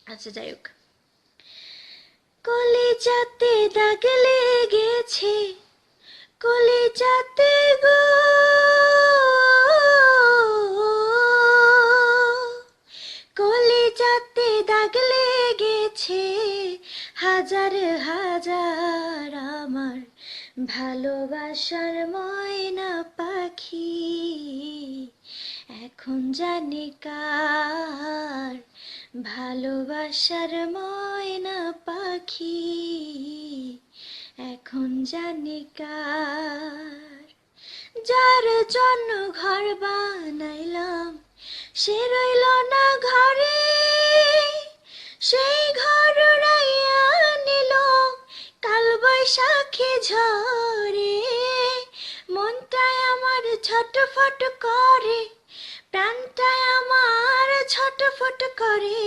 আচ্ছা যাই হোক, কলিজাতে দাগ লেগেছে, কলিজাতে গো, কলিজাতে দাগ লেগেছে, হাজার হাজার আমার ভালোবাসার ময়না পাখি। এখন জানি কার ভালোবাসার ময়না পাখি, এখন জানি কার। যার জন্য ঘর বানাইলাম সে রইল না ঘরে, সেই ঘর উড়াইয়া নিল কাল বৈশাখী ঝড়ে। মনটায় আমার ছটফট করে, প্রাণটায় আমার ছটফট করে,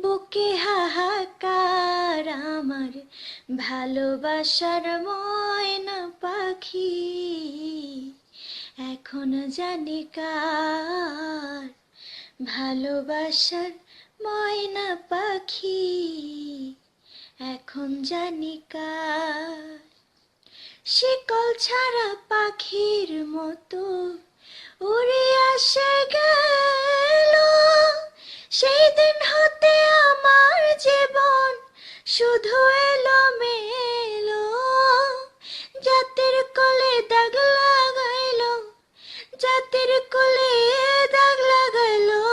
বুকে হাহাকার আমার ভালোবাসার ময়না পাখি। এখন জানি কার ভালোবাসার ময়না পাখি, এখন জানি কার। শিকল ছাড়া পাখির মতো উড়ে আসে গেল, সেই দিন হতে আমার জীবন শুধু এলো মেলো। জাতের কোলে দাগ লাগাইলো, জাতের কোলে দাগ লাগাইলো,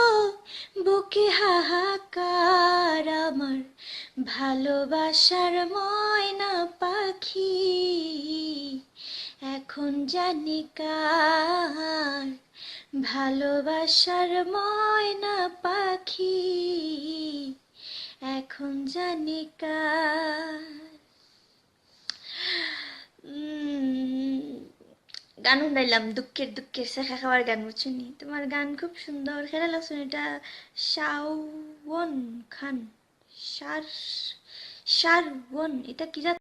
বুকে হাহাকার আমার ভালোবাসার ময়না পাখি। এখন জানি কার ভালোবাসার ময়না পাখি, এখন জানি কার। গান শুনাইলাম দুঃখের দুঃখের শেখা খাওয়ার গান, বুঝছনি? তোমার গান খুব সুন্দর, খেলা লাগছো এটা। শাওন খান, শার শারওন, এটা কি জাত?